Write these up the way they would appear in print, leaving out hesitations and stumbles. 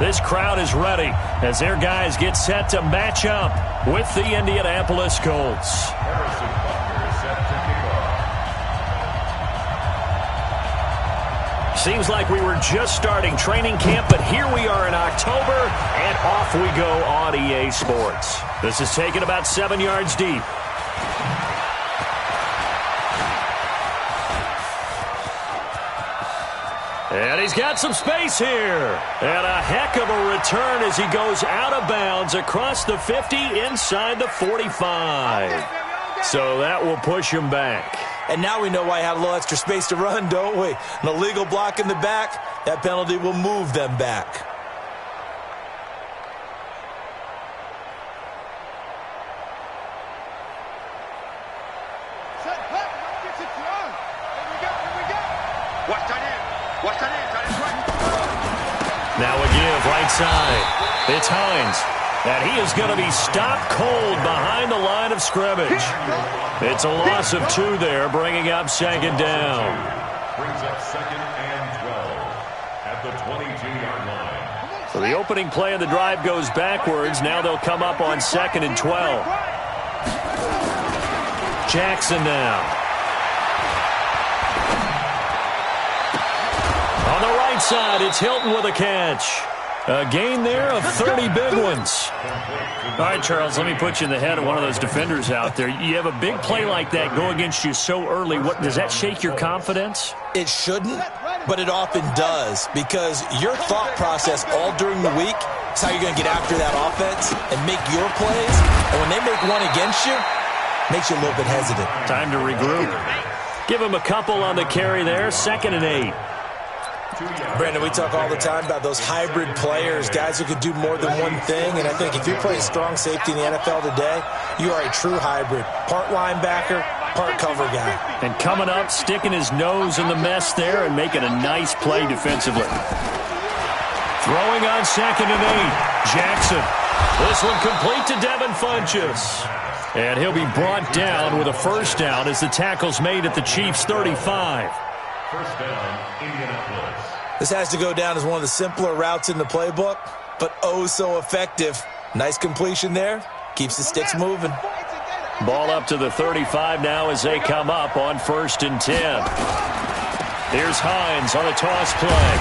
This crowd is ready as their guys get set to match up with the Indianapolis Colts. Seems like we were just starting training camp, but here we are in October, and off we go on EA Sports. This is taken about 7 yards deep. And he's got some space here. And a heck of a return as he goes out of bounds across the 50 inside the 45. So that will push him back. And now we know why he had a little extra space to run, don't we? An illegal block in the back, that penalty will move them back. Now a give right side. It's Hines. And he is going to be stopped cold behind the line of scrimmage. It's a loss of 2 there, bringing up second down. Brings up second and 12 at the 22-yard line. So the opening play of the drive goes backwards. Now they'll come up on second and 12. Jackson now. On the right side, it's Hilton with a catch. A gain there of 30 big ones. All right, Charles, let me put you in the head of one of those defenders out there. You have a big play like that go against you so early. What does that shake your confidence? It shouldn't, but it often does, because your thought process all during the week is how you're going to get after that offense and make your plays. And when they make one against you, it makes you a little bit hesitant. Time to regroup. Give him a couple on the carry there, 2nd and 8. Brandon, we talk all the time about those hybrid players, guys who could do more than one thing, and I think if you're playing strong safety in the NFL today, you are a true hybrid. Part linebacker, part cover guy. And coming up, sticking his nose in the mess there and making a nice play defensively. Throwing on 2nd and 8. Jackson. This one complete to Devin Funchess. And he'll be brought down with a first down as the tackle's made at the Chiefs' 35. First down, Indianapolis. This has to go down as one of the simpler routes in the playbook, but oh so effective. Nice completion there. Keeps the sticks moving. Ball up to the 35 now as they come up on 1st and 10. Here's Hines on a toss play.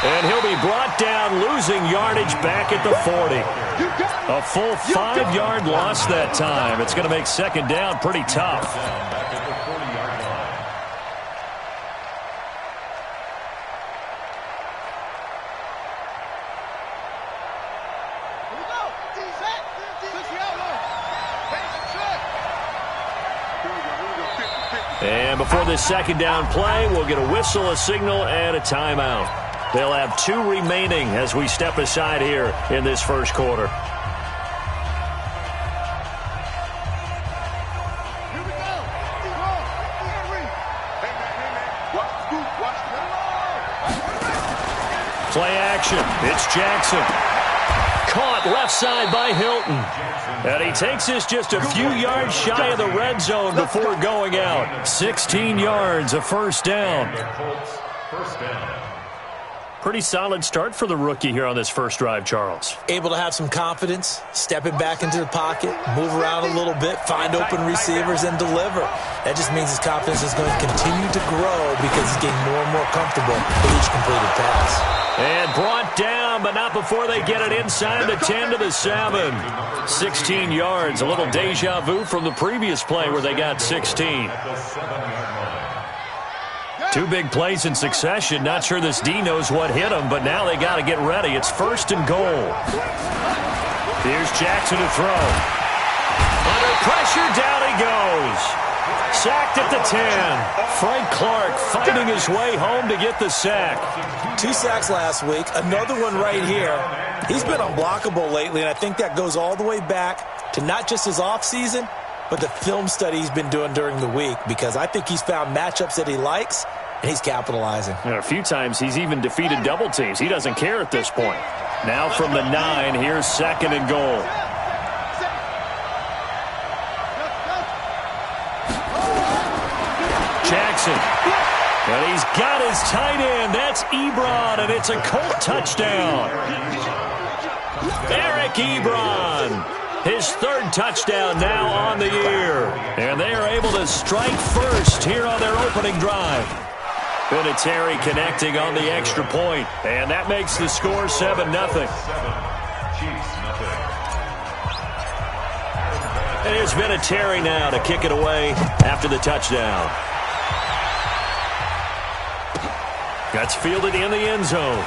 And he'll be brought down, losing yardage back at the 40. A full 5-yard loss that time. It's going to make second down pretty tough. And before this second down play, we'll get a whistle, a signal, and a timeout. They'll have 2 remaining as we step aside here in this first quarter. Play action. It's Jackson. Caught left side by Hilton. And he takes this just a few yards shy of the red zone before going out. 16 yards, a first down. Pretty solid start for the rookie here on this first drive, Charles. Able to have some confidence, stepping back into the pocket, move around a little bit, find open receivers, and deliver. That just means his confidence is going to continue to grow because he's getting more and more comfortable with each completed pass. And brought down, but not before they get it inside the 10 to the 7. 16 yards, a little deja vu from the previous play where they got 16. 2 big plays in succession. Not sure this D knows what hit him, but now they got to get ready. It's 1st and goal. Here's Jackson to throw. Under pressure, down he goes. Sacked at the 10. Frank Clark fighting his way home to get the sack. 2 sacks last week, another one right here. He's been unblockable lately, and I think that goes all the way back to not just his offseason, but the film study he's been doing during the week, because I think he's found matchups that he likes, and he's capitalizing. And a few times he's even defeated double teams. He doesn't care at this point. Now from the 9, here's 2nd and goal. Jackson. And he's got his tight end. That's Ebron, and it's a Colt touchdown. Eric Ebron, his third touchdown now on the year. And they are able to strike first here on their opening drive. Vinatieri connecting on the extra point, and that makes the score 7-0. And here's Vinatieri now to kick it away after the touchdown. That's fielded in the end zone.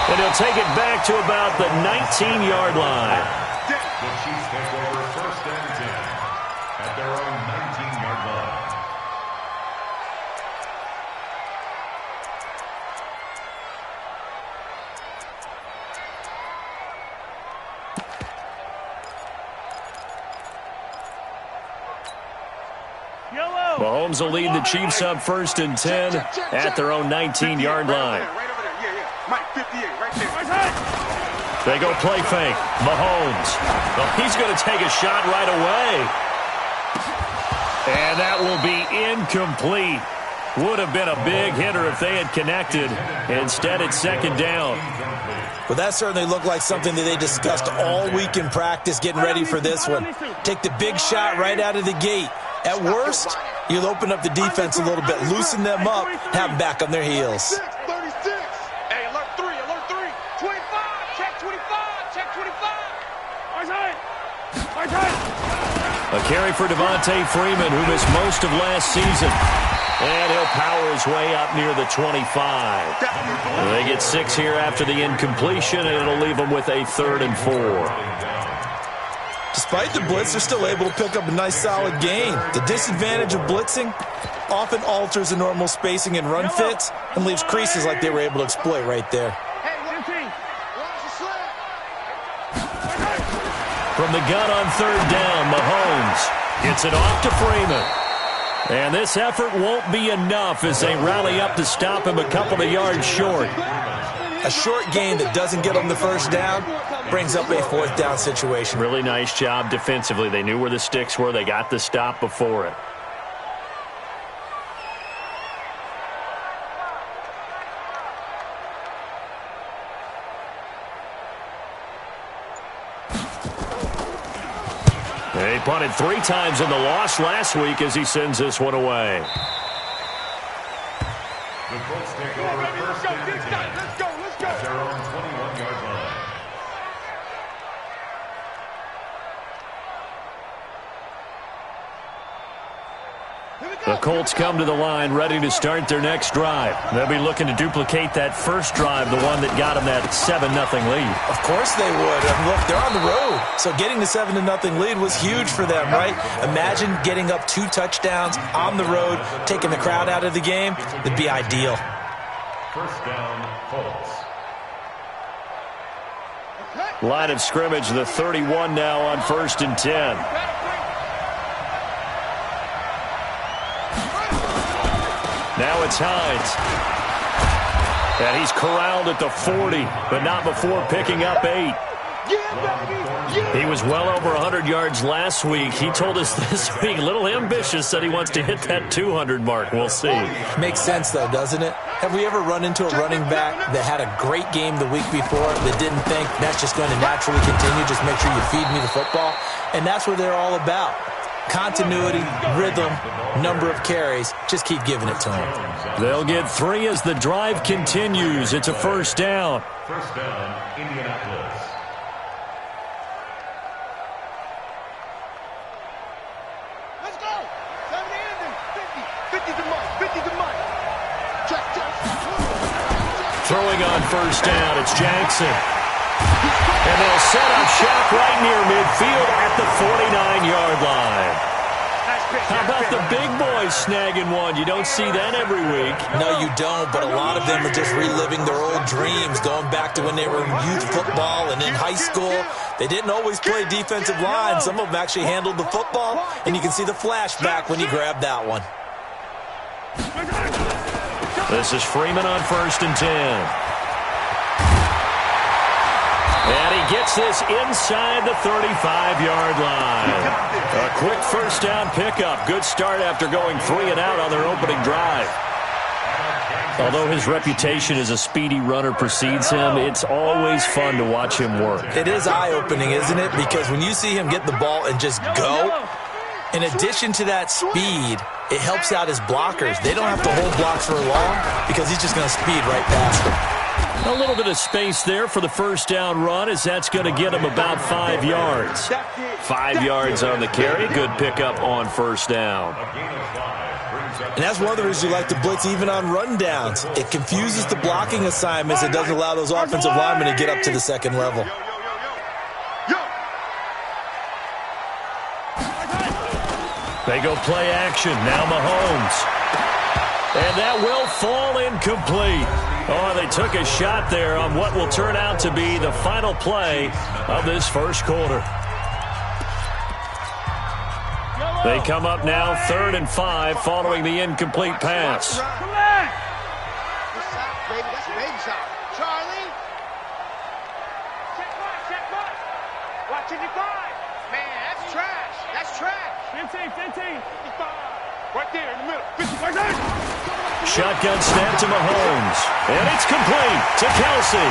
And he'll take it back to about the 19-yard line. The Chiefs take over 1st and 10 at their own 19-yard line. Mahomes will lead the Chiefs up 1st and 10 at their own 19-yard line. They go play fake. Mahomes. Well, he's going to take a shot right away. And that will be incomplete. Would have been a big hitter if they had connected. Instead, it's 2nd down. Well, that certainly looked like something that they discussed all week in practice getting ready for this one. Take the big shot right out of the gate. At worst, you'll open up the defense a little bit, loosen them up, have them back on their heels. 36. Hey, alert 3, 25, check 25. A carry for Devontae Freeman, who missed most of last season. And he'll power his way up near the 25. They get 6 here after the incompletion, and it'll leave them with a 3rd and 4. Despite the blitz, they're still able to pick up a nice, solid gain. The disadvantage of blitzing often alters the normal spacing and run fits and leaves creases like they were able to exploit right there. From the gun on 3rd down, Mahomes gets it off to Freeman. And this effort won't be enough as they rally up to stop him a couple of yards short. A short gain that doesn't get them the 1st down brings up a 4th down situation. Really nice job defensively. They knew where the sticks were. They got the stop before it. He punted 3 times in the loss last week as he sends this one away. The Colts take over 1st and 10 at their own 21-yard line. The Colts come to the line ready to start their next drive. They'll be looking to duplicate that first drive, the one that got them that 7-0 lead. Of course they would. I mean, look, they're on the road. So getting the 7-0 lead was huge for them, right? Imagine getting up 2 touchdowns on the road, taking the crowd out of the game. It'd be ideal. 1st down, Colts. Line of scrimmage, the 31 now on 1st and 10. Now it's Hines. And he's corralled at the 40, but not before picking up 8. He was well over 100 yards last week. He told us this week, a little ambitious, said he wants to hit that 200 mark. We'll see. Makes sense, though, doesn't it? Have we ever run into a running back that had a great game the week before that didn't think that's just going to naturally continue, just make sure you feed me the football? And that's what they're all about. Continuity, rhythm, number of carries. Just keep giving it to them. They'll get 3 as the drive continues. It's a 1st down. 1st down, Indianapolis. Let's go. 70 ending. 50 to Mike. 50 to Mike. Check. Throwing on 1st down, it's Jackson. And they'll set up shop right near midfield at the 49-yard line. How about the big boys snagging one? You don't see that every week. No, you don't, but a lot of them are just reliving their old dreams, going back to when they were in youth football and in high school. They didn't always play defensive line. Some of them actually handled the football, and you can see the flashback when you grab that one. This is Freeman on 1st and 10. And he gets this inside the 35-yard line. A quick first down pickup. Good start after going 3 and out on their opening drive. Although his reputation as a speedy runner precedes him, it's always fun to watch him work. It is eye-opening, isn't it? Because when you see him get the ball and just go, in addition to that speed, it helps out his blockers. They don't have to hold blocks for long because he's just going to speed right past them. A little bit of space there for the first down run, as that's going to get him about 5 yards. 5 yards on the carry. Good pickup on first down. And that's one of the reasons you like to blitz even on rundowns. It confuses the blocking assignments. It doesn't allow those offensive linemen to get up to the second level. They go play action. Now Mahomes. And that will fall incomplete. Oh, they took a shot there on what will turn out to be the final play of this first quarter. They come up now 3rd and 5 following the incomplete pass. Come on! Baby, that's a baby shot. Charlie! Check one. Watching the 5. Man, that's trash. That's trash. 15. 55. Right there in the middle. 50, right there. Shotgun snap to Mahomes. And it's complete to Kelsey.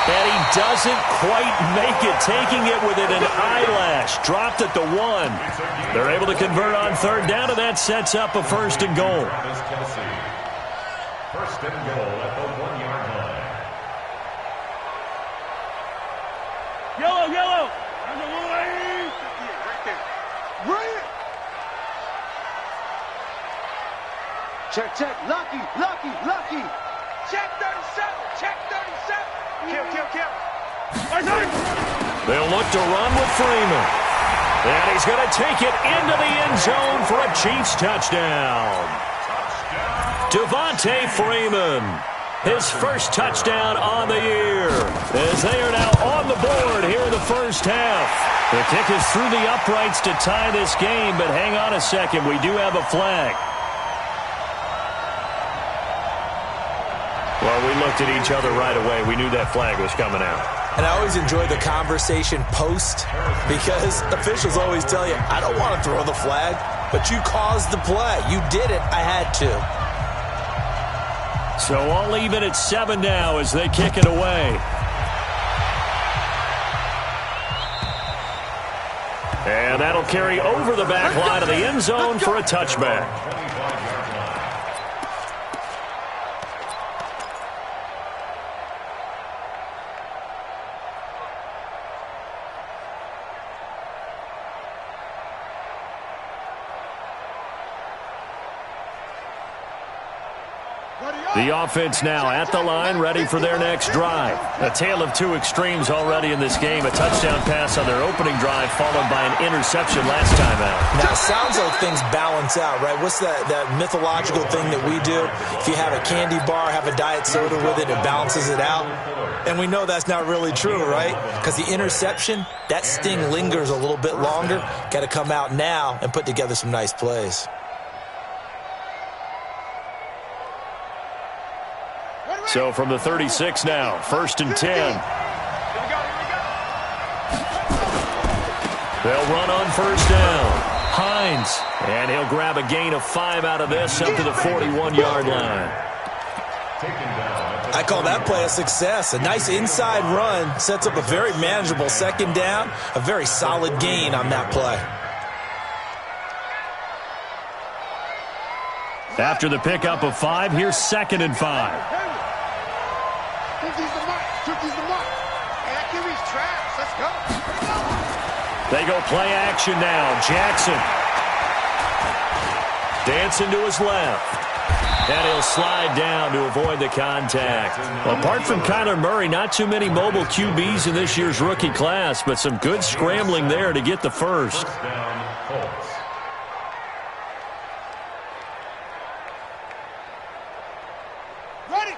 And he doesn't quite make it, taking it within an eyelash. Dropped at the 1. They're able to convert on 3rd down, and that sets up a 1st and goal. 1st and goal at the 1-yard line. Yellow. Right there. Right. Check. Lucky. Check 37. Kill. They'll look to run with Freeman. And he's going to take it into the end zone for a Chiefs touchdown. Devontae Freeman, his first touchdown on the year, as they are now on the board here in the first half. The kick is through the uprights to tie this game, but hang on a second, we do have a flag. Well, we looked at each other right away. We knew that flag was coming out. And I always enjoy the conversation post, because officials always tell you, I don't want to throw the flag, but you caused the play. You did it. I had to. So all even at 7 now as they kick it away. And that'll carry over the back line of the end zone for a touchback. The offense now at the line, ready for their next drive. A tale of two extremes already in this game. A touchdown pass on their opening drive, followed by an interception last time out. Now, it sounds like things balance out, right? What's that mythological thing that we do? If you have a candy bar, have a diet soda with it, it balances it out. And we know that's not really true, right? Because the interception, that sting lingers a little bit longer. Got to come out now and put together some nice plays. So from the 36 now, 1st and 10. They'll run on 1st down. Hines, and he'll grab a gain of 5 out of this up to the 41-yard line. I call that play a success. A nice inside run sets up a very manageable 2nd down, a very solid gain on that play. After the pickup of 5, here's 2nd and 5. They go play action now. Jackson. Dancing to his left. And he'll slide down to avoid the contact. Apart from Kyler Murray, not too many mobile QBs in this year's rookie class, but some good scrambling there to get the first. Ready.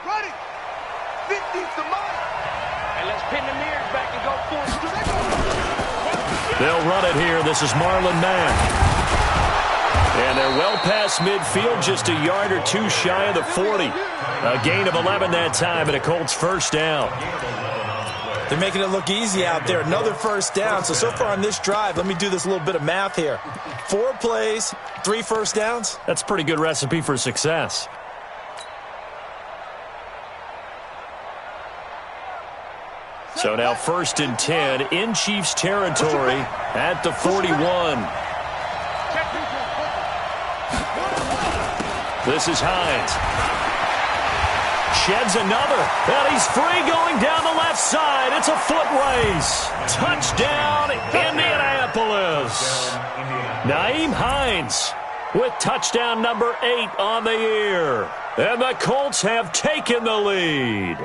50's the mark. And let's pin the mirrors back and go full. They'll run it here. This is Marlon Mack. And they're well past midfield, just a yard or two shy of the 40. A gain of 11 that time, and a Colts 1st down. They're making it look easy out there. Another first down. So far on this drive, let me do this little bit of math here. 4 plays, 3 first downs. That's a pretty good recipe for success. So now 1st and 10 in Chiefs territory at the 41. This is Hines. Sheds another, and he's free going down the left side. It's a foot race. Touchdown, Indianapolis. Nyheim Hines with touchdown number 8 on the year. And the Colts have taken the lead.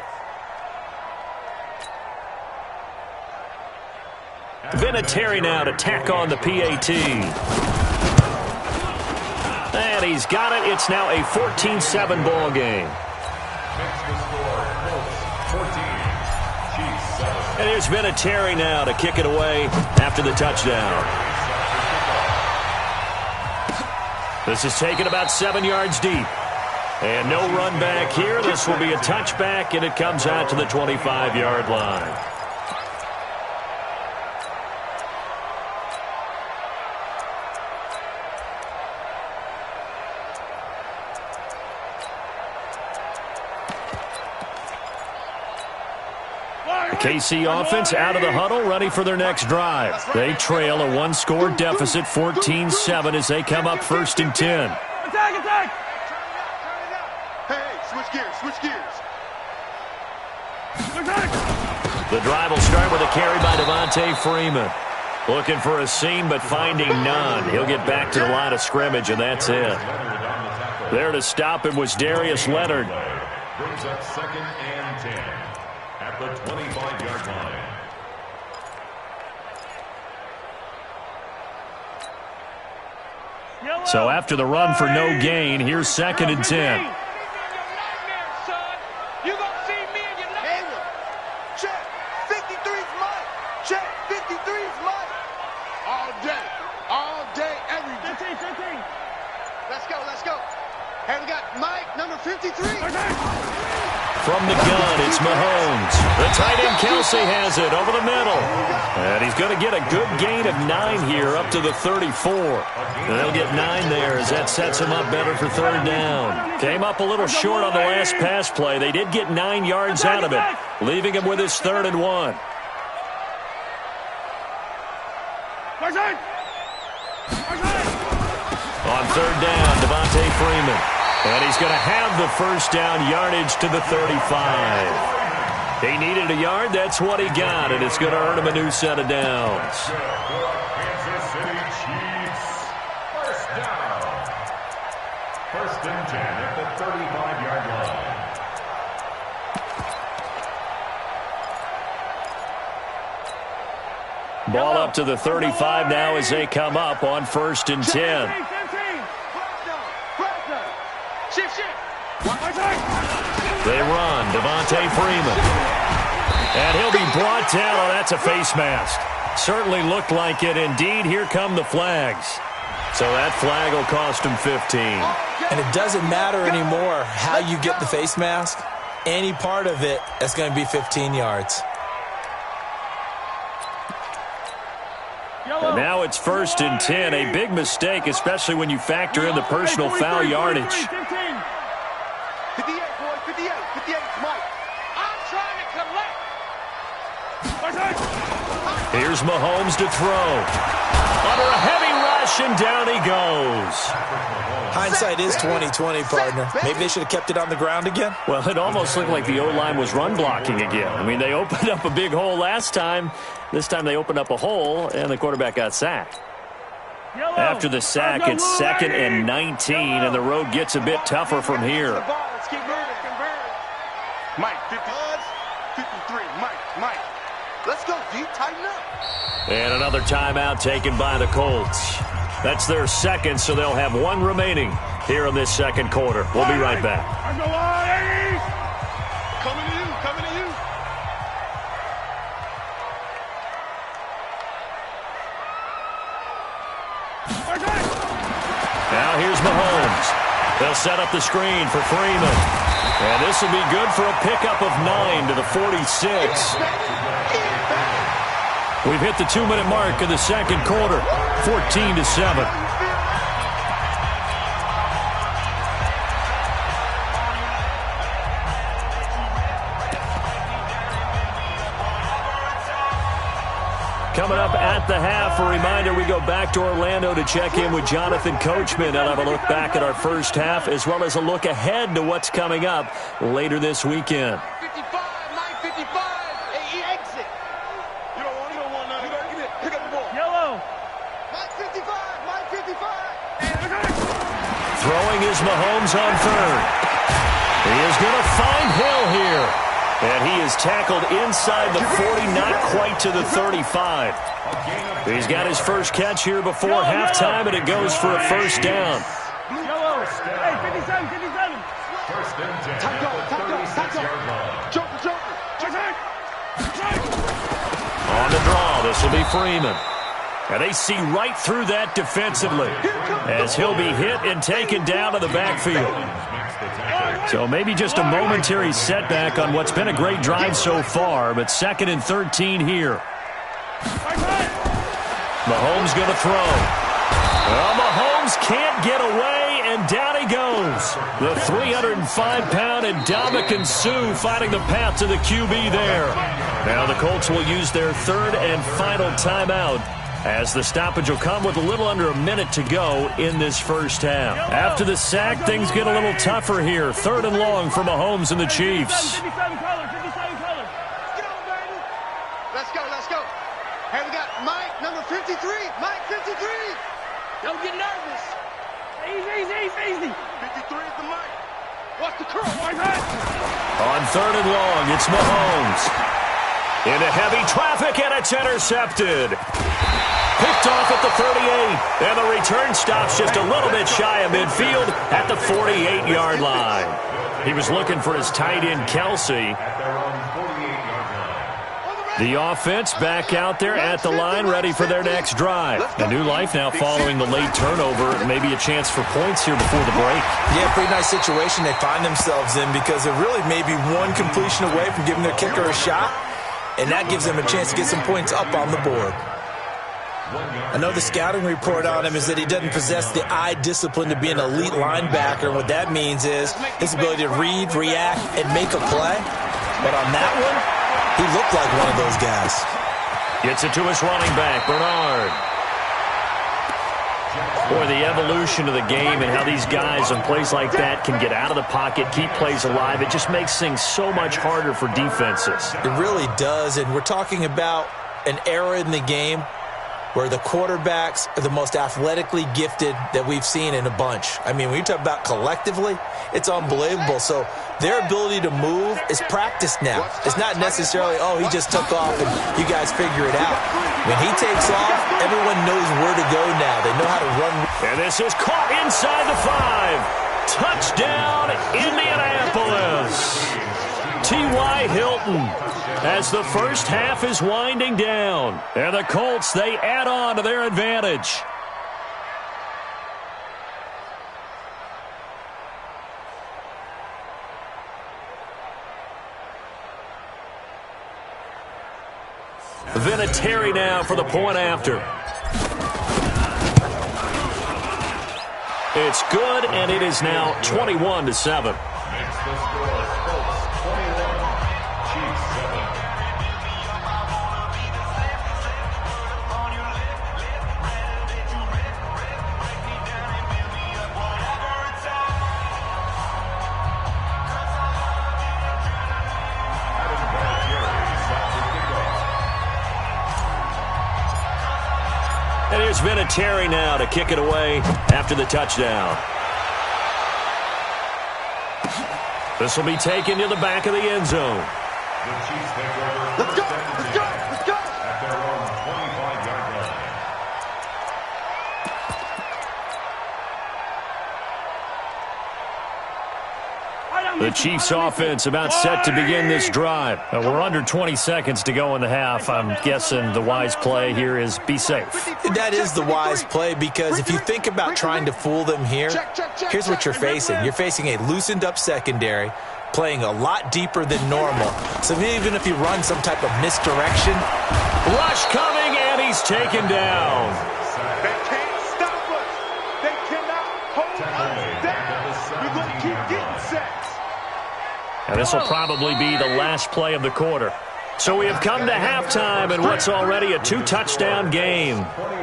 Vinatieri now to tack on the PAT. And he's got it. It's now a 14-7 ball game. And here's Vinatieri now to kick it away after the touchdown. This is taken about 7 yards deep. And no run back here. This will be a touchback, and it comes out to the 25-yard line. KC offense out of the huddle, ready for their next drive. They trail a 1-score deficit, 14-7, as they come up 1st and 10. Attack, attack! Hey, switch gears, switch gears. The drive will start with a carry by Devontae Freeman. Looking for a seam, but finding none. He'll get back to the line of scrimmage, and that's it. There to stop him was Darius Leonard. Brings up 2nd and 10 at the 25-yard line. So after the run for no gain, here's 2nd and 10. You gonna see me in your nightmare. Check, 53's mine. Check, 53's mine. All day, every day. 15. Let's go, let's go. Hey, we got Mike, number 53. From the gun, it's Mahomes. The tight end Kelsey has it over the middle. And he's going to get a good gain of 9 here up to the 34. And they'll get 9 there as that sets him up better for 3rd down. Came up a little short on the last pass play. They did get 9 yards out of it, leaving him with his 3rd and 1. On 3rd down, Devontae Freeman. And he's going to have the first down yardage to the 35. He needed a yard. That's what he got, and it's going to earn him a new set of downs. Kansas City Chiefs. First down. 1st and 10 at the 35-yard line. Ball up to the 35 now as they come up on 1st and 10. They run, Devontae Freeman. And he'll be brought down. Oh, that's a face mask. Certainly looked like it. Indeed, here come the flags. So that flag will cost him 15. And it doesn't matter anymore how you get the face mask. Any part of it, that's going to be 15 yards. And now it's 1st and 10. A big mistake, especially when you factor in the personal foul yardage. 58, boy, 58, Mike. I'm trying to collect. Here's Mahomes to throw. Under a heavy rush, and down he goes. Hindsight is 20/20, partner. Maybe they should have kept it on the ground again. Well, it almost looked like the O-line was run blocking again. I mean, they opened up a big hole last time. This time they opened up a hole, and the quarterback got sacked. After the sack, it's 2nd and 19, and the road gets a bit tougher from here. Let's keep moving. Mike, 53. Mike. Let's go deep, tighten up. And another timeout taken by the Colts. That's their 2nd, so they'll have 1 remaining here in this 2nd quarter. We'll be right back. Coming to you. Now here's Mahomes. They'll set up the screen for Freeman. And this will be good for a pickup of 9 to the 46. We've hit the 2-minute mark in the second quarter, 14-7. Coming up at the half, a reminder, we go back to Orlando to check in with Jonathan Coachman and have a look back at our first half, as well as a look ahead to what's coming up later this weekend. 55, 955, exit. You don't want none. You gotta get it. Pick up the ball. Yellow. 955, 955. Throwing is Mahomes on third. He is going to find Hill here. And he is tackled inside the 40, not quite to the 35. He's got his first catch here before halftime, and it goes for a first down. Yellow. Hey, 57, 57. First and 10 at the 36-yard line. Joker. On the draw, this will be Freeman. And they see right through that defensively as he'll be hit and taken down to the backfield. So maybe just a momentary setback on what's been a great drive so far, but 2nd and 13 here. Mahomes going to throw. Well, Mahomes can't get away, and down he goes. The 305-pound Ndamukong Suh finding the path to the QB there. Now the Colts will use their 3rd and final timeout, as the stoppage will come with a little under a minute to go in this first half. After the sack, things get a little tougher here. 3rd and long for Mahomes and the Chiefs. 57 colors. Let's go. Hey, we got Mike, number 53. Mike, 53. Don't get nervous. Easy. 53 is the Mike. Watch the curl. On 3rd and long, it's Mahomes. Into heavy traffic, and it's intercepted. Picked off at the 38, and the return stops just a little bit shy of midfield at the 48-yard line. He was looking for his tight end, Kelsey. The offense back out there at the line, ready for their next drive. A new life now following the late turnover. Maybe a chance for points here before the break. Yeah, pretty nice situation they find themselves in, because they're really maybe one completion away from giving their kicker a shot, and that gives them a chance to get some points up on the board. I know the scouting report on him is that he doesn't possess the eye discipline to be an elite linebacker. And what that means is his ability to read, react, and make a play. But on that one, he looked like one of those guys. Gets it to his running back, Bernard. Boy, the evolution of the game and how these guys on plays like that can get out of the pocket, keep plays alive, it just makes things so much harder for defenses. It really does, and we're talking about an era in the game where the quarterbacks are the most athletically gifted that we've seen in a bunch. I mean, when you talk about collectively, it's unbelievable. So their ability to move is practiced now. It's not necessarily, oh, he just took off and you guys figure it out. When he takes off, everyone knows where to go now. They know how to run. And this is caught inside the 5. Touchdown, Indianapolis. T.Y. Hilton, as the first half is winding down. And the Colts, they add on to their advantage. Vinatieri now for the point after. It's good, and it is now 21-7. And here's Vinatieri now to kick it away after the touchdown. This will be taken to the back of the end zone. The Chiefs take over. Let's go. At their own 25-yard line. The Chiefs offense about set to begin this drive. We're under 20 seconds to go in the half. I'm guessing the wise play here is be safe. That is the wise play, because if you think about trying to fool them here, here's what you're facing. You're facing a loosened up secondary, playing a lot deeper than normal. So even if you run some type of misdirection. Rush coming, and he's taken down. They can't stop us. They cannot hold us down. We're going to keep getting sacks. And this will probably be the last play of the quarter. So we have come to halftime in what's already a 2-touchdown game.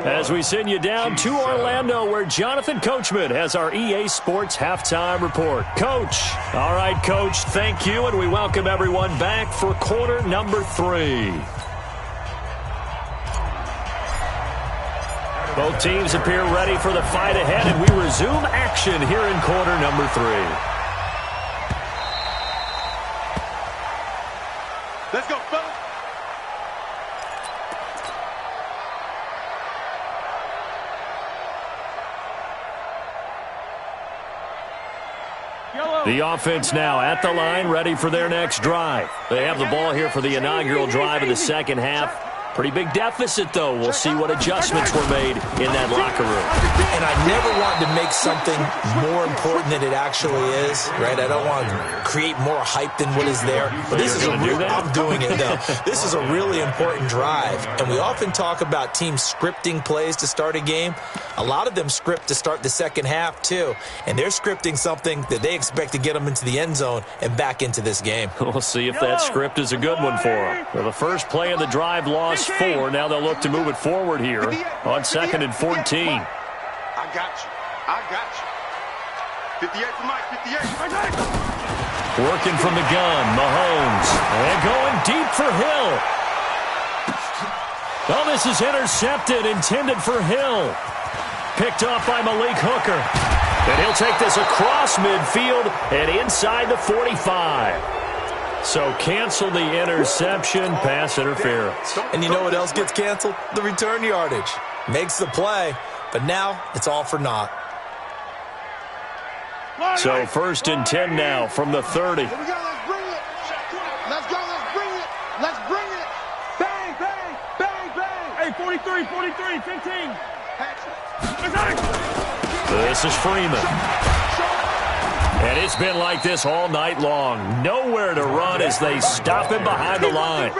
As we send you down to Orlando, where Jonathan Coachman has our EA Sports halftime report. Coach. All right, Coach, thank you, and we welcome everyone back for quarter number 3. Both teams appear ready for the fight ahead, and we resume action here in quarter number 3. Let's go, fellas. The offense now at the line, ready for their next drive. They have the ball here for the inaugural drive of the second half. Pretty big deficit, though. We'll see what adjustments were made in that locker room. And I never want to make something more important than it actually is, right? I don't want to create more hype than what is there. But this is a real, I'm doing it, though. This is a really important drive. And we often talk about teams scripting plays to start a game. A lot of them script to start the second half, too. And they're scripting something that they expect to get them into the end zone and back into this game. We'll see if that script is a good one for them. Well, the first play of the drive lost 4. Now they'll look to move it forward here on 2nd and 14. I got you. I got you. 58 for Mike, 58. Working from the gun, Mahomes. And going deep for Hill. Oh, this is intercepted, intended for Hill. Picked off by Malik Hooker. And he'll take this across midfield and inside the 45. So cancel the interception, pass interference. And you know what else gets canceled? The return yardage. Makes the play, but now it's all for naught. So 1st and 10 now from the 30. Here we go, let's bring it. Let's go, let's bring it. Let's bring it. Bang, bang, bang, bang. Hey, 43, 43, 15. This is Freeman. And it's been like this all night long. Nowhere to run as they stop him behind the line.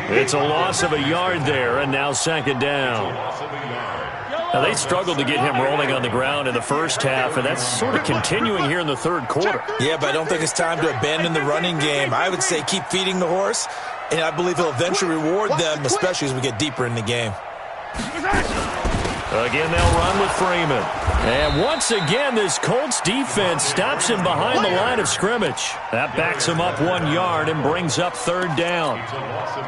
It's a loss of a yard there, and now 2nd down. Now, they struggled to get him rolling on the ground in the first half, and that's sort of continuing here in the 3rd quarter. Yeah, but I don't think it's time to abandon the running game. I would say keep feeding the horse, and I believe he'll eventually reward them, especially as we get deeper in the game. Again, they'll run with Freeman. And once again, this Colts defense stops him behind the line of scrimmage. That backs him up 1 yard and brings up 3rd down.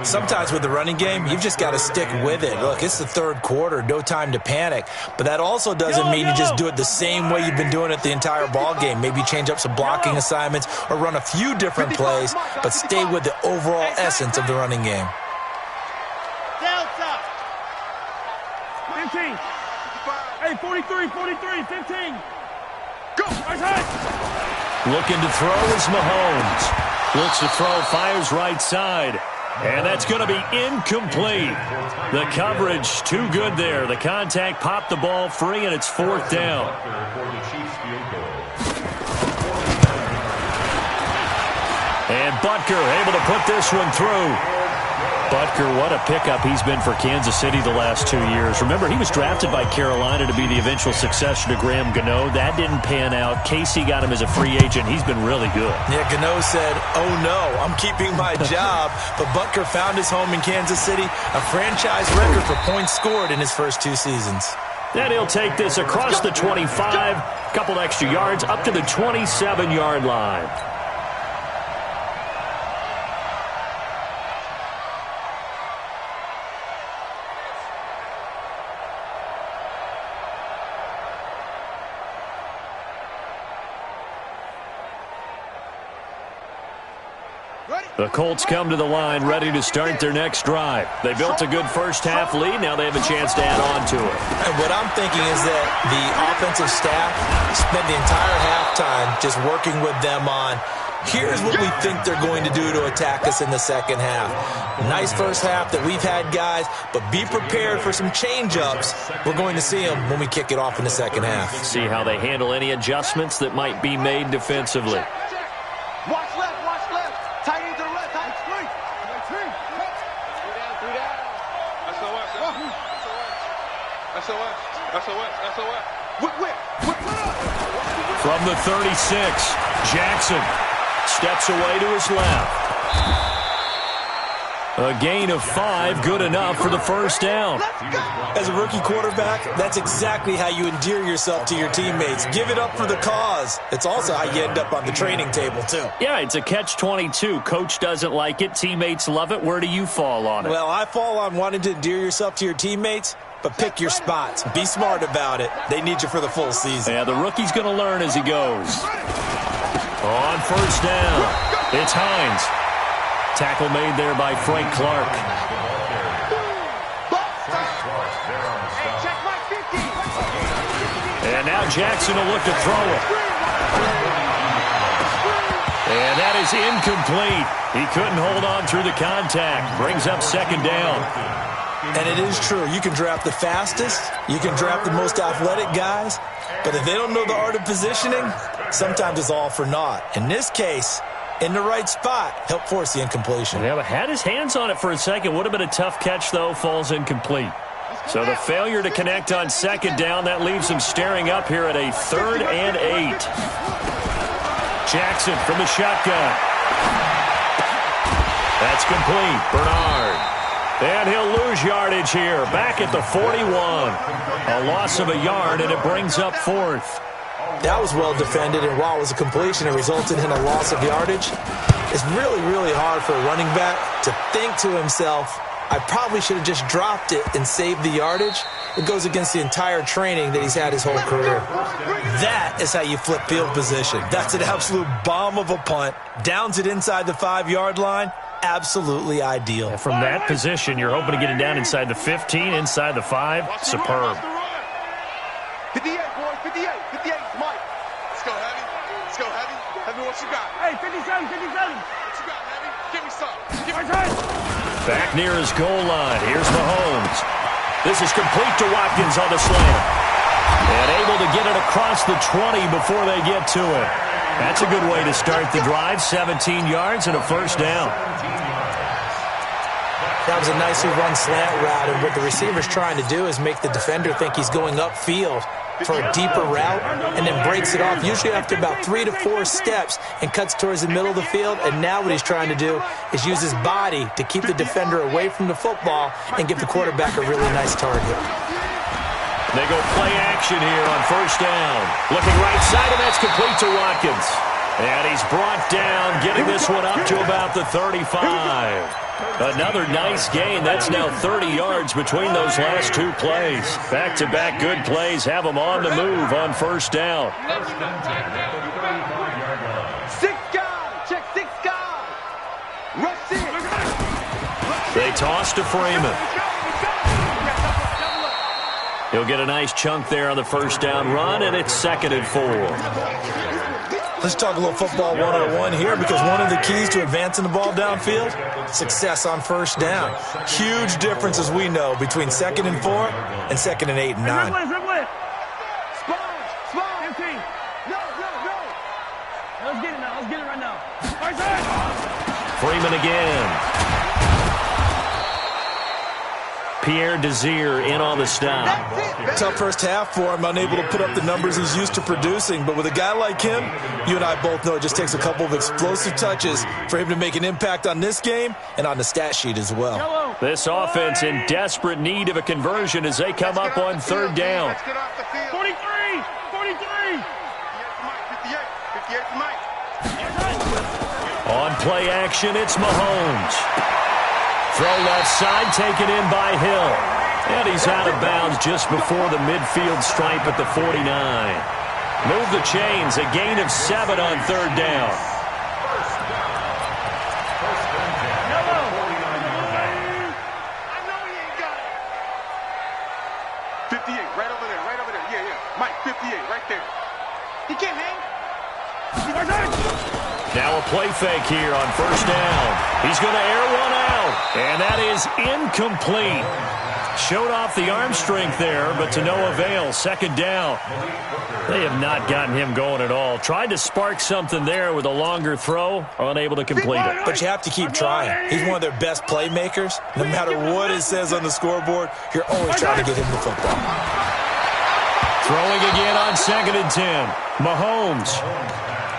Sometimes with the running game, you've just got to stick with it. Look, it's the 3rd quarter, no time to panic. But that also doesn't mean you just do it the same way you've been doing it the entire ball game. Maybe change up some blocking assignments or run a few different plays, but stay with the overall essence of the running game. Delta. 15. Hey, 43, 43, 15. Go. Looking to throw is Mahomes. Looks to throw, fires right side. And that's going to be incomplete. The coverage too good there. The contact popped the ball free, and it's 4th down. And Butker able to put this one through. Butker, what a pickup he's been for Kansas City the last 2 years. Remember, he was drafted by Carolina to be the eventual successor to Graham Gano. That didn't pan out. Casey got him as a free agent. He's been really good. Yeah, Gano said, oh no, I'm keeping my job. But Butker found his home in Kansas City, a franchise record for points scored in his first 2 seasons. Then he'll take this across the 25, a couple extra yards, up to the 27-yard line. The Colts come to the line ready to start their next drive. They built a good first half lead. Now they have a chance to add on to it. And what I'm thinking is that the offensive staff spent the entire halftime just working with them on Here's what we think they're going to do to attack us in the second half. Nice first half that we've had, guys, but be prepared for some change-ups. We're going to see them when we kick it off in the second half. See how they handle any adjustments that might be made defensively. Watch left. Tight end to the left. Tight three. Three down. SOS. Whip. From the 36, Jackson steps away to his left. A gain of 5, good enough for the first down. As a rookie quarterback, that's exactly how you endear yourself to your teammates. Give it up for the cause. It's also how you end up on the training table, too. Yeah, it's a catch-22. Coach doesn't like it. Teammates love it. Where do you fall on it? Well, I fall on wanting to endear yourself to your teammates, but pick your spots. Be smart about it. They need you for the full season. Yeah, the rookie's going to learn as he goes. On first down, it's Hines. Tackle made there by Frank Clark. And now Jackson will look to throw it. And that is incomplete. He couldn't hold on through the contact. Brings up second down. And it is true. You can draft the fastest. You can draft the most athletic guys. But if they don't know the art of positioning, sometimes it's all for naught. In this case, in the right spot, help force the incompletion. Yeah, but had his hands on it for a second. Would have been a tough catch, though. Falls incomplete. So the failure to connect on second down, that leaves him staring up here at a 3rd and 8. Jackson from the shotgun. That's complete. Bernard. And he'll lose yardage here. Back at the 41. A loss of a yard, and it brings up 4th. That was well defended, and while it was a completion, it resulted in a loss of yardage. It's really, really hard for a running back to think to himself, I probably should have just dropped it and saved the yardage. It goes against the entire training that he's had his whole career. That is how you flip field position. That's an absolute bomb of a punt. Downs it inside the 5-yard line. Absolutely ideal. And from that position, you're hoping to get it down inside the 15, inside the 5. Superb. 58, boys, 58, Mike. Let's go, Heavy. Heavy, what you got? Hey, 57. What you got, Heavy? Give me some. Back near his goal line. Here's Mahomes. This is complete to Watkins on the slant. And able to get it across the 20 before they get to it. That's a good way to start the drive. 17 yards and a first down. That was a nicely run slant route, and what the receiver's trying to do is make the defender think he's going upfield for a deeper route and then breaks it off, usually after about 3 to 4 steps, and cuts towards the middle of the field. And now what he's trying to do is use his body to keep the defender away from the football and give the quarterback a really nice target. They go play action here on first down. Looking right side, and that's complete to Watkins. And he's brought down, getting this one up to about the 35. Another nice gain. That's now 30 yards between those last 2 plays. Back-to-back good plays have them on the move on first down. 6 guys. Check 6 guys. Rush in. They toss to Freeman. He'll get a nice chunk there on the first down run, and it's 2nd and 4. Let's talk a little football 101 here, because one of the keys to advancing the ball downfield, success on first down. Huge difference, as we know, between 2nd and 4 and 2nd and 8 and 9. Spawn. 15. No. Let's get it right now. Freeman again. Pierre Desir in on the stop. Tough first half for him, unable to put up the numbers he's used to producing. But with a guy like him, you and I both know it just takes a couple of explosive touches for him to make an impact on this game and on the stat sheet as well. This offense in desperate need of a conversion as they come up on 3rd down. 43. 58 for Mike. On play action, it's Mahomes. Throw left side, taken in by Hill. And he's out of bounds just before the midfield stripe at the 49. Move the chains, a gain of 7 on 3rd down. I know he ain't got it. 58, right over there. Yeah. Mike, 58, right there. He can't hang. Now a play fake here on first down. He's going to air one out, and that is incomplete. Showed off the arm strength there, but to no avail. Second down. They have not gotten him going at all. Tried to spark something there with a longer throw, unable to complete it. But you have to keep trying. He's one of their best playmakers. No matter what it says on the scoreboard, you're always trying to get him the football. Throwing again on 2nd and 10. Mahomes.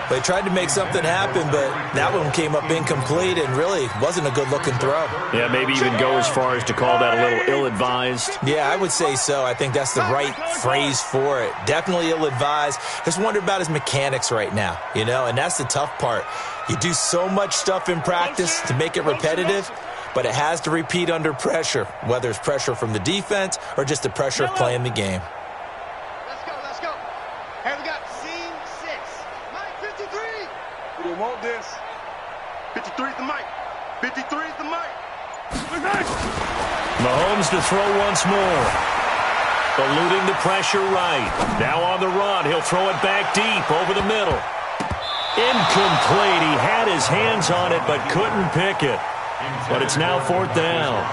They tried to make something happen, but that one came up incomplete and really wasn't a good-looking throw. Yeah, maybe even go as far as to call that a little ill-advised. Yeah, I would say so. I think that's the right phrase for it. Definitely ill-advised. Just wonder about his mechanics right now, you know, and that's the tough part. You do so much stuff in practice to make it repetitive, but it has to repeat under pressure, whether it's pressure from the defense or just the pressure of playing the game. Let's go. Hey, we got scene 6. Mike 53. We didn't want this. 53 is the mic. 53 is the mic. Mahomes to throw once more. Eluding the pressure right. Now on the run. He'll throw it back deep over the middle. Incomplete. He had his hands on it but couldn't pick it. But it's now 4th down.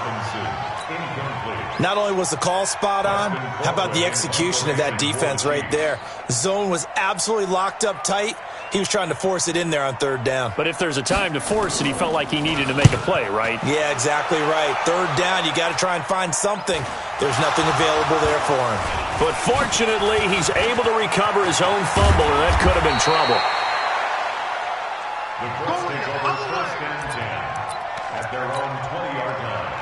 Not only was the call spot on, how about the execution of that defense right there? The zone was absolutely locked up tight. He was trying to force it in there on 3rd down. But if there's a time to force it, he felt like he needed to make a play, right? Yeah, exactly right. 3rd down, you got to try and find something. There's nothing available there for him. But fortunately, he's able to recover his own fumble, and that could have been trouble. The Colts take over 1st and 10 at their own 20-yard line.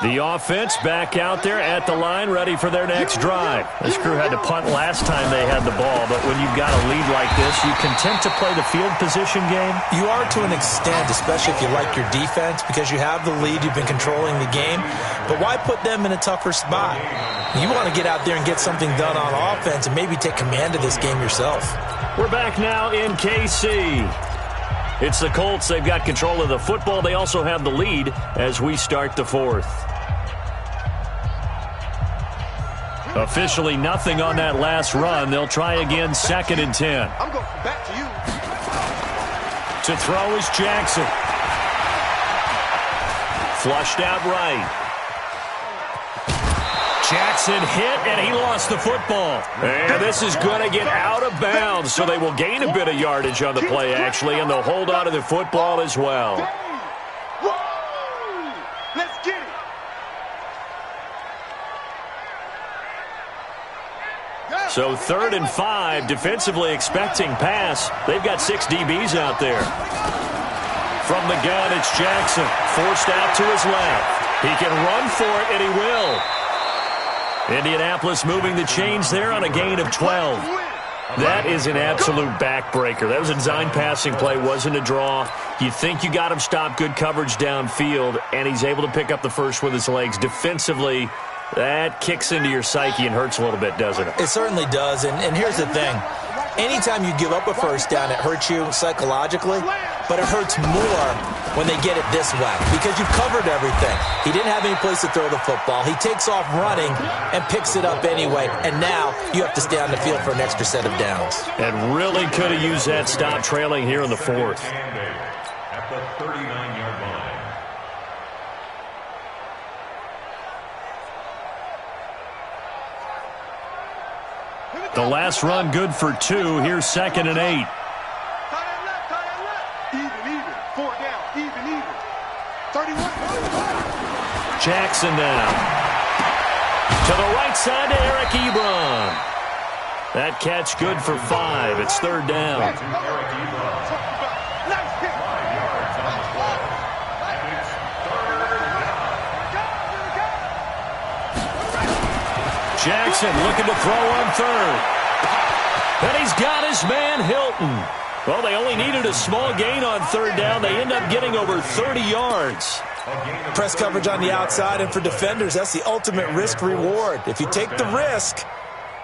The offense back out there at the line, ready for their next drive. This crew had to punt last time they had the ball, but when you've got a lead like this, you content to play the field position game? You are to an extent, especially if you like your defense, because you have the lead, you've been controlling the game. But why put them in a tougher spot? You want to get out there and get something done on offense and maybe take command of this game yourself. We're back now in KC. It's the Colts. They've got control of the football. They also have the lead as we start the 4th. Officially nothing on that last run. They'll try again 2nd and 10. I'm going back to you. To throw is Jackson. Flushed out right. Jackson hit, and he lost the football. And this is going to get out of bounds, so they will gain a bit of yardage on the play, actually, and they'll hold on to the football as well. Let's get it. So 3rd and 5, defensively expecting pass. They've got 6 DBs out there. From the gun, it's Jackson, forced out to his left. He can run for it, and he will. Indianapolis moving the chains there on a gain of 12. That is an absolute backbreaker. That was a design passing play, wasn't a draw. You think you got him stopped, good coverage downfield, and he's able to pick up the first with his legs. Defensively, that kicks into your psyche and hurts a little bit, doesn't it? It certainly does, and here's the thing. Anytime you give up a first down, it hurts you psychologically, but it hurts more when they get it this way because you've covered everything. He didn't have any place to throw the football. He takes off running and picks it up anyway, and now you have to stay on the field for an extra set of downs. And really could have used that stop trailing here in the 4th. At the 39-yard line. The last run good for 2. Here's 2nd and 8. Tie it left. Even. 4 down. Even. 31. Jackson now. To the right side to Eric Ebron. That catch good for 5. It's 3rd down. To Eric Ebron. 5 yards on the play. And it's 3rd down. Jackson looking to throw on 3rd. And he's got his man Hilton. Well, they only needed a small gain on 3rd down. They end up getting over 30 yards. Press coverage on the outside, and for defenders, that's the ultimate risk-reward. If you take the risk,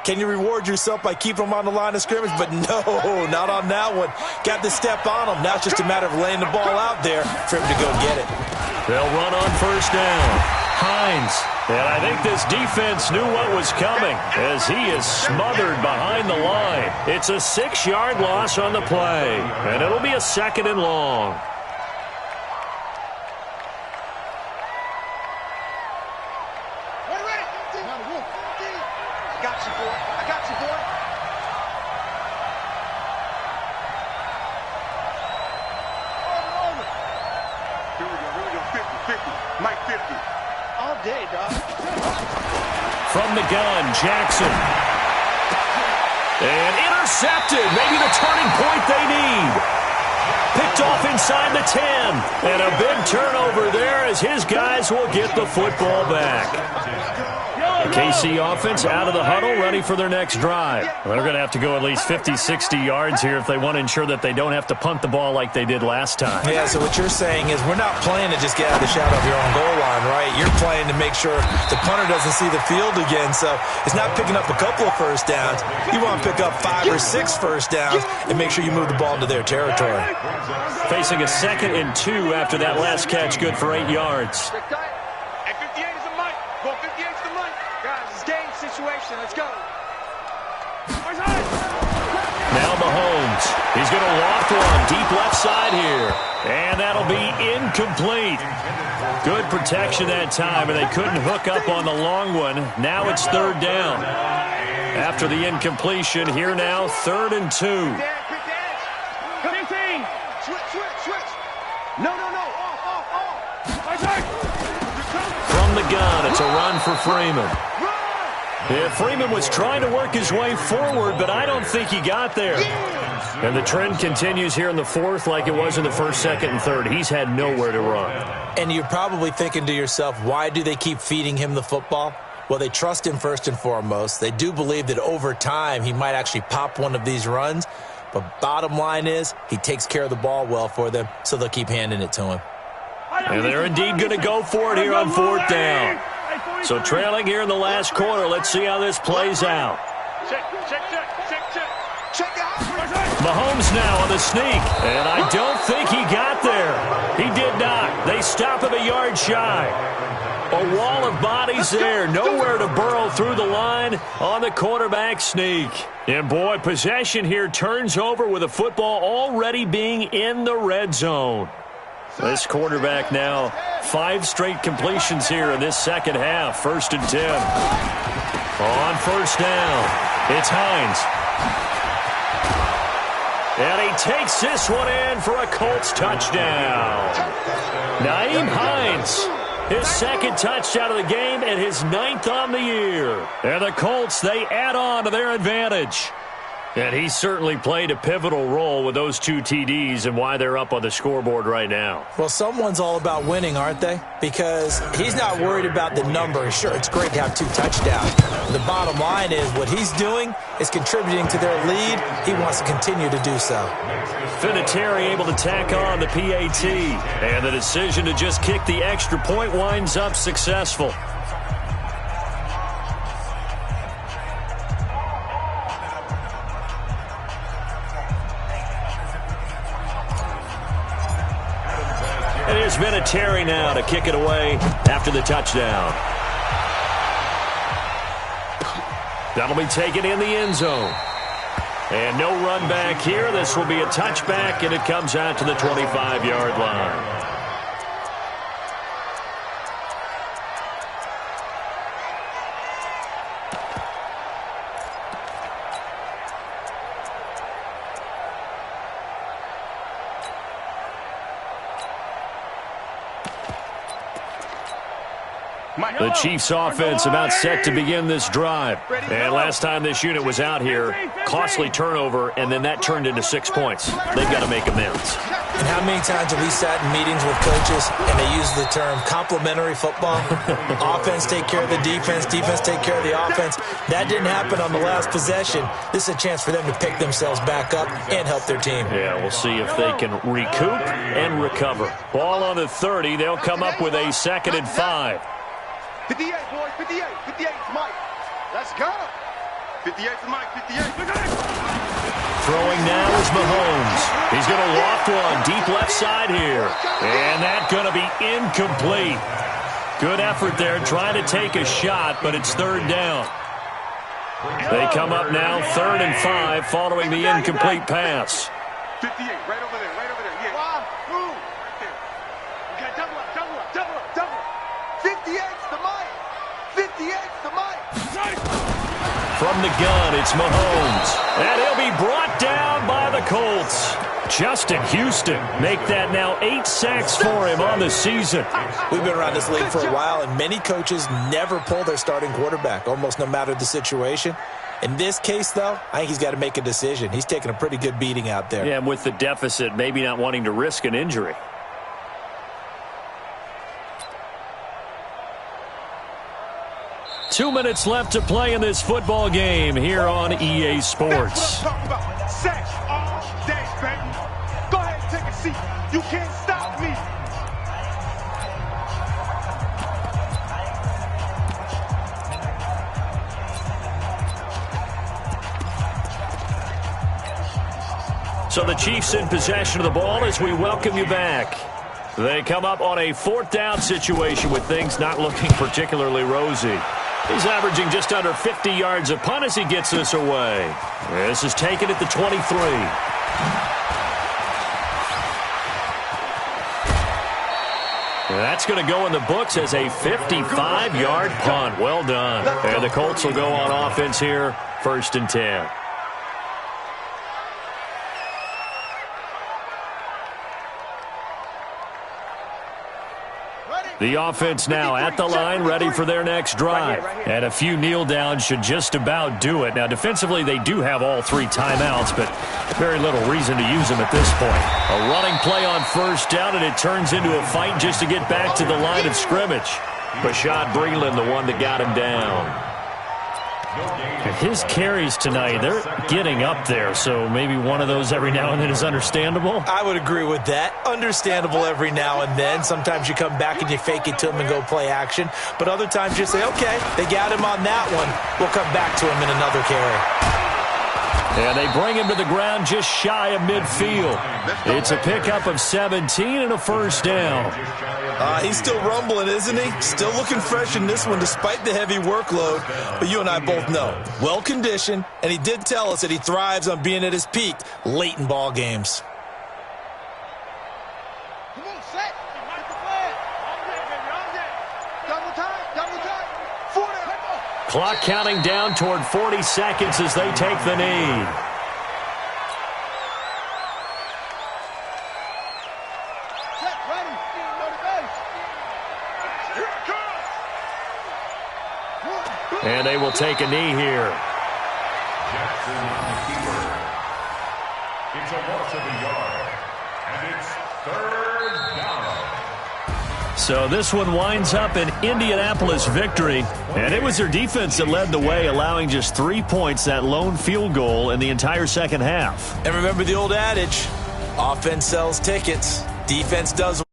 can you reward yourself by keeping them on the line of scrimmage? But no, not on that one. Got the step on them. Now it's just a matter of laying the ball out there for him to go get it. They'll run on 1st down. Hines. And I think this defense knew what was coming as he is smothered behind the line. It's a 6-yard loss on the play, and it'll be a 2nd and long. I got you, boy. I got you, boy. Here we go. 50. Mike 50. All day, dog. From the gun, Jackson. And intercepted. Maybe the turning point they need. Picked off inside the 10. And a big turnover there as his guys will get the football back. The KC offense out of the huddle, ready for their next drive. Well, they're going to have to go at least 50, 60 yards here if they want to ensure that they don't have to punt the ball like they did last time. Yeah, so what you're saying is we're not playing to just get out of the shadow of your own goal line, right? You're playing to make sure the punter doesn't see the field again. So it's not picking up a couple of first downs. You want to pick up 5 or 6 first downs and make sure you move the ball into their territory. Facing a 2nd and 2 after that last catch, good for 8 yards. At 58 is the mic. Go 58 is the mic. Guys, it's game situation. Let's go. Now Mahomes. He's going to loft one deep left side here. And that'll be incomplete. Good protection that time, and they couldn't hook up on the long one. Now it's 3rd down. After the incompletion, here now 3rd and 2. 15. Switch. No. Off. From the gun, it's a run for Freeman. Yeah, Freeman was trying to work his way forward, but I don't think he got there. And the trend continues here in the 4th like it was in the 1st, 2nd, and 3rd. He's had nowhere to run. And you're probably thinking to yourself, why do they keep feeding him the football? Well, they trust him first and foremost. They do believe that over time he might actually pop one of these runs. But bottom line is he takes care of the ball well for them, so they'll keep handing it to him. And they're indeed going to go for it here on 4th down. So trailing here in the last quarter, let's see how this plays out. Check. Mahomes now on the sneak, and I don't think he got there. He did not. They stop him a yard shy. A wall of bodies there, nowhere to burrow through the line on the quarterback sneak. And boy, possession here turns over with a football already being in the red zone. This quarterback now 5 straight completions here in this 2nd half. 1st and 10. On 1st down, it's Hines. And he takes this one in for a Colts touchdown. Nyheim Hines, his 2nd touchdown of the game and his 9th on the year. And the Colts, they add on to their advantage. And he certainly played a pivotal role with those 2 TDs and why they're up on the scoreboard right now. Well, someone's all about winning, aren't they? Because he's not worried about the number. Sure, it's great to have 2 touchdowns. The bottom line is what he's doing is contributing to their lead. He wants to continue to do so. Vinatieri able to tack on the PAT. And the decision to just kick the extra point winds up successful. And here's Vinatieri now to kick it away after the touchdown. That'll be taken in the end zone. And no run back here. This will be a touchback, and it comes out to the 25-yard line. The Chiefs offense about set to begin this drive. And last time this unit was out here, costly turnover, and then that turned into 6 points. They've got to make amends. And how many times have we sat in meetings with coaches and they use the term complementary football? Offense take care of the defense, defense take care of the offense. That didn't happen on the last possession. This is a chance for them to pick themselves back up and help their team. Yeah, we'll see if they can recoup and recover. Ball on the 30. They'll come up with a 2nd and 5. 58, boys, 58. 58 is Mike. Let's go. 58 is Mike, 58. Throwing now is Mahomes. He's going to loft one deep left side here. And that's going to be incomplete. Good effort there, trying to take a shot, but it's third down. They come up now, 3rd and 5, following the incomplete pass. 58, right over there, yeah. Wow, move. Right there. You got double up. 58's the mic. 58's the mic. From the gun, it's Mahomes. And he'll be brought down by the Colts. Justin Houston make that now 8 sacks for him on the season. We've been around this league for a while, and many coaches never pull their starting quarterback, almost no matter the situation. In this case, though, I think he's got to make a decision. He's taking a pretty good beating out there. Yeah, and with the deficit, maybe not wanting to risk an injury. Two minutes left to play in this football game here on EA Sports. That's what I'm talking about. Sacks all day, baby. Go ahead and take a seat. You can't stop me. So the Chiefs in possession of the ball as we welcome you back. They come up on a 4th down situation with things not looking particularly rosy. He's averaging just under 50 yards a punt as he gets this away. This is taken at the 23. That's going to go in the books as a 55-yard punt. Well done. And the Colts will go on offense here, 1st and 10. The offense now at the line, ready for their next drive. And a few kneel downs should just about do it. Now, defensively, they do have all 3 timeouts, but very little reason to use them at this point. A running play on 1st down, and it turns into a fight just to get back to the line of scrimmage. Bashad Breeland, the one that got him down. His carries tonight, they're getting up there, so maybe one of those every now and then is understandable. I would agree with that. Understandable every now and then. Sometimes you come back and you fake it to him and go play action. But other times you say, okay, they got him on that one. We'll come back to him in another carry. And they bring him to the ground just shy of midfield. It's a pickup of 17 and a 1st down. He's still rumbling, isn't he? Still looking fresh in this one despite the heavy workload. But you and I both know, well-conditioned, and he did tell us that he thrives on being at his peak late in ball games. Come on, set. What's the plan? Double time. 40. Clock counting down toward 40 seconds as they take the knee. Set, ready. Go to base. Here it comes. And they will take a knee here. It's a loss of a yard. And it's 3rd down. So this one winds up an Indianapolis victory. And it was their defense that led the way, allowing just 3 points, that lone field goal in the entire second half. And remember the old adage, offense sells tickets, defense does